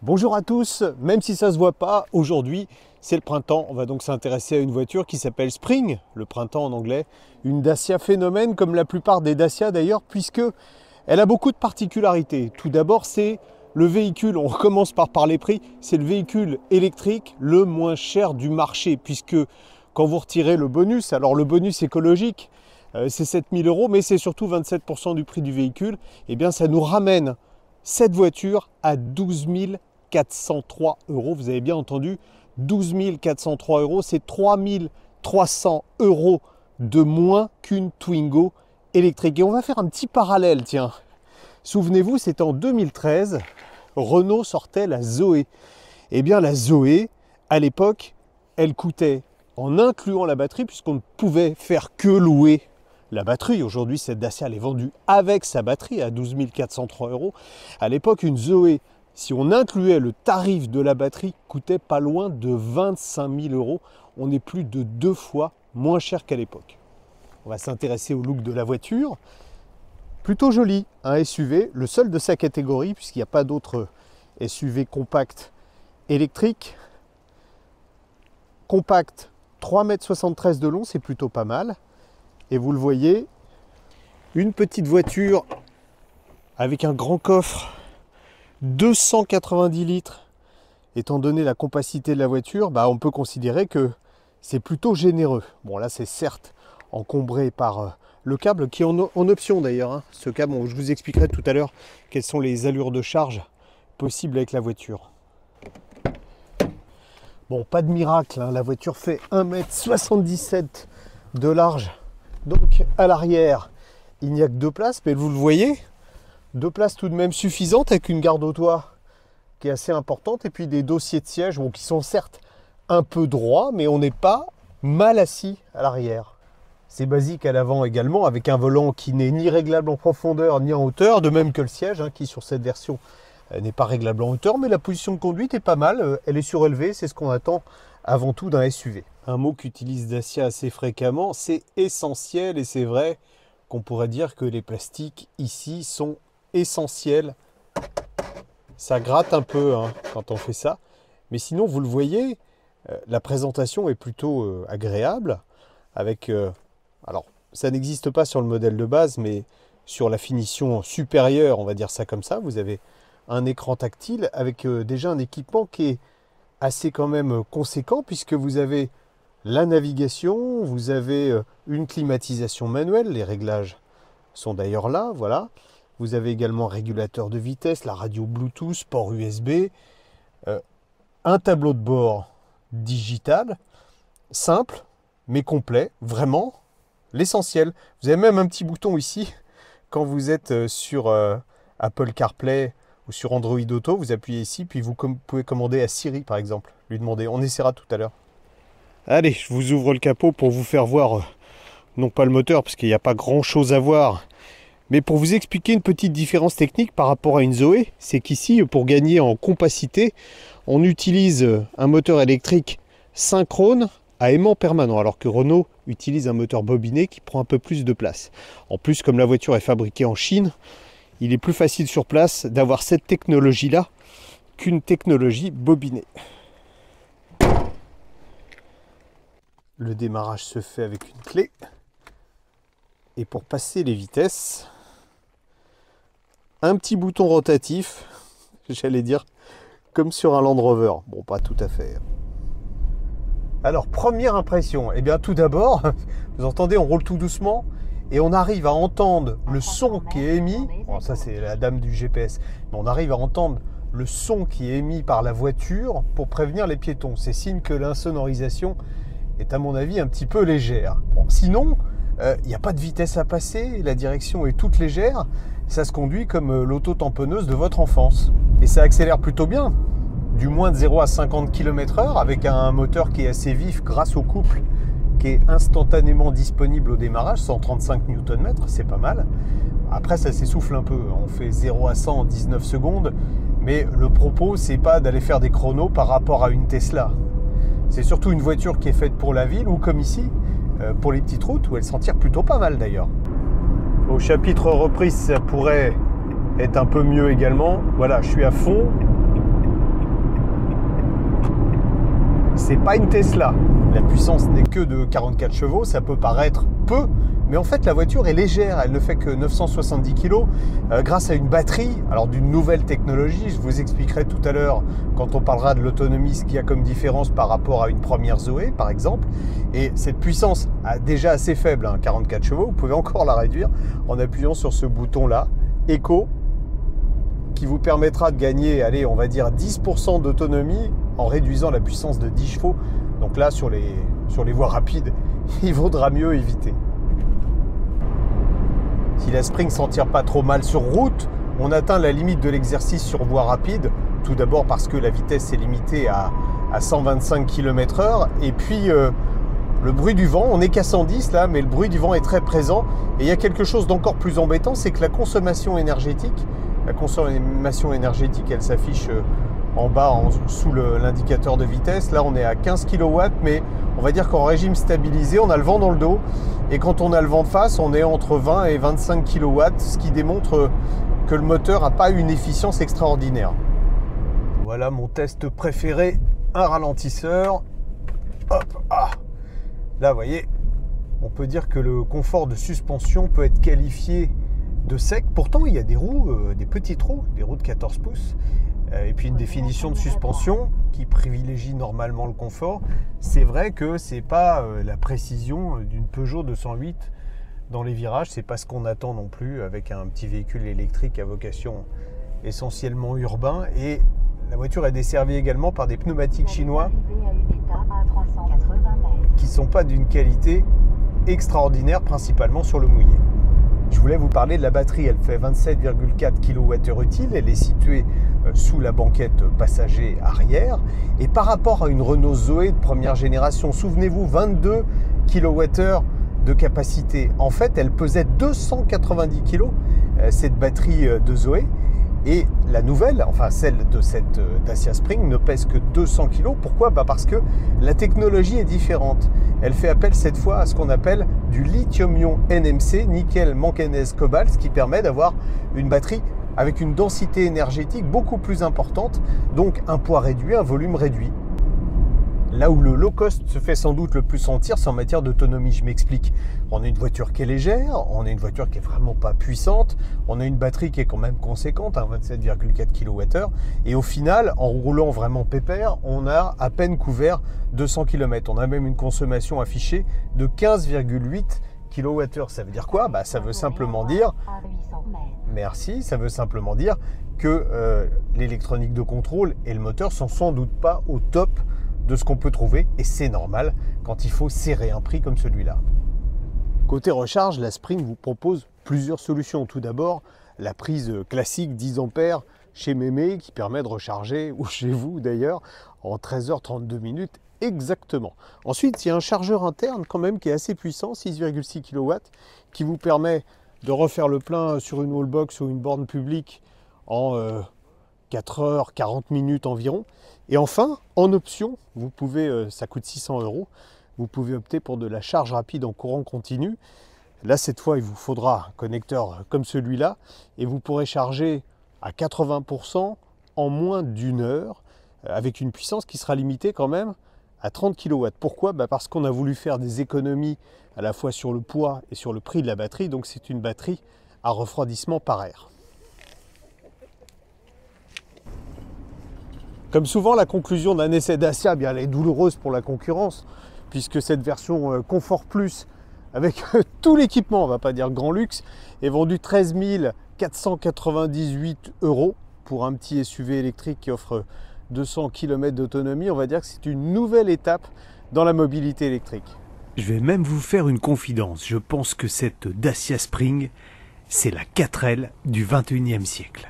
Bonjour à tous, même si ça ne se voit pas, aujourd'hui c'est le printemps. On va donc s'intéresser à une voiture qui s'appelle Spring, le printemps en anglais. Une Dacia phénomène comme la plupart des Dacia d'ailleurs, puisque elle a beaucoup de particularités. Tout d'abord c'est le véhicule, on recommence par parler prix, c'est le véhicule électrique le moins cher du marché, puisque quand vous retirez le bonus, alors le bonus écologique c'est 7 000 €, mais c'est surtout 27% du prix du véhicule, et bien ça nous ramène cette voiture à 12 403 €. Vous avez bien entendu, 12 403 €, c'est 3 300 € de moins qu'une Twingo électrique. Et on va faire un petit parallèle, tiens. Souvenez-vous, c'était en 2013, Renault sortait la Zoé. Eh bien la Zoé, à l'époque, elle coûtait, en incluant la batterie, puisqu'on ne pouvait faire que louer la batterie. Aujourd'hui, cette Dacia, elle est vendue avec sa batterie à 12 403 €. À l'époque, une Zoé, si on incluait le tarif de la batterie, coûtait pas loin de 25 000 €. On est plus de 2 fois moins cher qu'à l'époque. On va s'intéresser au look de la voiture. Plutôt joli, un SUV, le seul de sa catégorie, puisqu'il n'y a pas d'autres SUV compact électrique. Compact, 3,73 m de long, c'est plutôt pas mal. Et vous le voyez, une petite voiture avec un grand coffre, 290 litres. Étant donné la compacité de la voiture, on peut considérer que c'est plutôt généreux. Bon, là c'est certes encombré par le câble qui est en option d'ailleurs, hein. Ce câble, je vous expliquerai tout à l'heure quelles sont les allures de charge possibles avec la voiture. Bon, pas de miracle, hein. La voiture fait 1,77 m de large. Donc à l'arrière, il n'y a que 2 places, mais vous le voyez, 2 places tout de même suffisantes avec une garde au toit qui est assez importante et puis des dossiers de siège qui sont certes un peu droits, mais on n'est pas mal assis à l'arrière. C'est basique à l'avant également, avec un volant qui n'est ni réglable en profondeur ni en hauteur, de même que le siège qui sur cette version n'est pas réglable en hauteur, mais la position de conduite est pas mal, elle est surélevée, c'est ce qu'on attend avant tout d'un SUV. Un mot qu'utilise Dacia assez fréquemment, c'est essentiel, et c'est vrai qu'on pourrait dire que les plastiques ici sont essentiels. Ça gratte un peu quand on fait ça, mais sinon vous le voyez, la présentation est plutôt agréable, avec, alors ça n'existe pas sur le modèle de base, mais sur la finition supérieure, on va dire ça comme ça, vous avez un écran tactile avec déjà un équipement qui est assez quand même conséquent, puisque vous avez la navigation, vous avez une climatisation manuelle, les réglages sont d'ailleurs là, voilà. Vous avez également un régulateur de vitesse, la radio Bluetooth, port USB, un tableau de bord digital, simple mais complet, vraiment l'essentiel. Vous avez même un petit bouton ici, quand vous êtes sur Apple CarPlay ou sur Android Auto, vous appuyez ici, puis vous pouvez commander à Siri par exemple, lui demander, on essaiera tout à l'heure. Allez, je vous ouvre le capot pour vous faire voir, non pas le moteur, parce qu'il n'y a pas grand chose à voir, mais pour vous expliquer une petite différence technique par rapport à une Zoé, c'est qu'ici, pour gagner en compacité, on utilise un moteur électrique synchrone à aimant permanent, alors que Renault utilise un moteur bobiné qui prend un peu plus de place. En plus, comme la voiture est fabriquée en Chine, il est plus facile sur place d'avoir cette technologie-là qu'une technologie bobinée. Le démarrage se fait avec une clé. Et pour passer les vitesses, un petit bouton rotatif, j'allais dire comme sur un Land Rover. Bon, pas tout à fait. Alors, première impression, eh bien tout d'abord, vous entendez, on roule tout doucement et on arrive à entendre le son qui est émis. Bon, ça c'est la dame du GPS, mais on arrive à entendre le son qui est émis par la voiture pour prévenir les piétons. C'est signe que l'insonorisation est à mon avis un petit peu légère. Bon, sinon, il n'y a pas de vitesse à passer, la direction est toute légère, ça se conduit comme l'auto-tamponneuse de votre enfance. Et ça accélère plutôt bien, du moins de 0 à 50 km/h, avec un moteur qui est assez vif grâce au couple qui est instantanément disponible au démarrage, 135 Nm, c'est pas mal. Après ça s'essouffle un peu, on fait 0 à 100 en 19 secondes, mais le propos c'est pas d'aller faire des chronos par rapport à une Tesla. C'est surtout une voiture qui est faite pour la ville ou comme ici, pour les petites routes où elle s'en tire plutôt pas mal d'ailleurs. Au chapitre reprise, ça pourrait être un peu mieux également. Voilà, je suis à fond. c'est pas une Tesla. La puissance n'est que de 44 chevaux, ça peut paraître peu, mais en fait la voiture est légère, elle ne fait que 970 kg grâce à une batterie, alors d'une nouvelle technologie. Je vous expliquerai tout à l'heure quand on parlera de l'autonomie ce qu'il y a comme différence par rapport à une première Zoé par exemple. Et cette puissance déjà assez faible, 44 chevaux, vous pouvez encore la réduire en appuyant sur ce bouton là, Eco, qui vous permettra de gagner, allez, on va dire 10% d'autonomie en réduisant la puissance de 10 chevaux. Donc là, sur les voies rapides, il vaudra mieux éviter. Si la Spring s'en tire pas trop mal sur route, on atteint la limite de l'exercice sur voie rapide. Tout d'abord parce que la vitesse est limitée à 125 km/h. Et puis, le bruit du vent, on n'est qu'à 110 là, mais le bruit du vent est très présent. Et il y a quelque chose d'encore plus embêtant, c'est que la consommation énergétique, elle s'affiche en bas sous l'indicateur de vitesse. Là, on est à 15 kW, mais on va dire qu'en régime stabilisé, on a le vent dans le dos. Et quand on a le vent de face, on est entre 20 et 25 kW, ce qui démontre que le moteur n'a pas une efficience extraordinaire. Voilà mon test préféré, un ralentisseur. Hop, ah. Là, vous voyez, on peut dire que le confort de suspension peut être qualifié de sec. Pourtant, il y a des roues, des petites roues, des roues de 14 pouces. Et puis une définition de suspension qui privilégie normalement le confort. C'est vrai que c'est pas la précision d'une Peugeot 208 dans les virages. C'est pas ce qu'on attend non plus avec un petit véhicule électrique à vocation essentiellement urbain. Et la voiture est desservie également par des pneumatiques chinois qui sont pas d'une qualité extraordinaire, principalement sur le mouillé. Je voulais vous parler de la batterie, elle fait 27,4 kWh utile, elle est située sous la banquette passager arrière. Et par rapport à une Renault Zoé de première génération, souvenez-vous, 22 kWh de capacité. En fait, elle pesait 290 kg, cette batterie de Zoé. Et la nouvelle, enfin celle de cette Dacia Spring, ne pèse que 200 kg. Pourquoi ? Parce que la technologie est différente. Elle fait appel cette fois à ce qu'on appelle du lithium-ion NMC, nickel, manganèse, cobalt, ce qui permet d'avoir une batterie avec une densité énergétique beaucoup plus importante, donc un poids réduit, un volume réduit. Là où le low cost se fait sans doute le plus sentir, c'est en matière d'autonomie. Je m'explique. On a une voiture qui est légère, on a une voiture qui est vraiment pas puissante, on a une batterie qui est quand même conséquente, 27,4 kWh, et au final, en roulant vraiment pépère, on a à peine couvert 200 km. On a même une consommation affichée de 15,8 kWh. Ça veut dire quoi ? Ça veut simplement dire... Merci, ça veut simplement dire que l'électronique de contrôle et le moteur sont sans doute pas au top de ce qu'on peut trouver, et c'est normal quand il faut serrer un prix comme celui-là. Côté recharge, la Spring vous propose plusieurs solutions. Tout d'abord, la prise classique 10 A chez Mémé qui permet de recharger, ou chez vous d'ailleurs, en 13h32 minutes exactement. Ensuite, il y a un chargeur interne quand même qui est assez puissant, 6,6 kW, qui vous permet de refaire le plein sur une wallbox ou une borne publique en 4h40 minutes environ. Et enfin, en option, vous pouvez, ça coûte 600 €, vous pouvez opter pour de la charge rapide en courant continu. Là, cette fois, il vous faudra un connecteur comme celui-là et vous pourrez charger à 80% en moins d'une heure avec une puissance qui sera limitée quand même à 30 kW. Pourquoi ? Parce qu'on a voulu faire des économies à la fois sur le poids et sur le prix de la batterie. Donc, c'est une batterie à refroidissement par air. Comme souvent, la conclusion d'un essai Dacia, elle est douloureuse pour la concurrence, puisque cette version Confort Plus, avec tout l'équipement, on ne va pas dire grand luxe, est vendue 13 498 € pour un petit SUV électrique qui offre 200 km d'autonomie. On va dire que c'est une nouvelle étape dans la mobilité électrique. Je vais même vous faire une confidence. Je pense que cette Dacia Spring, c'est la 4L du 21e siècle.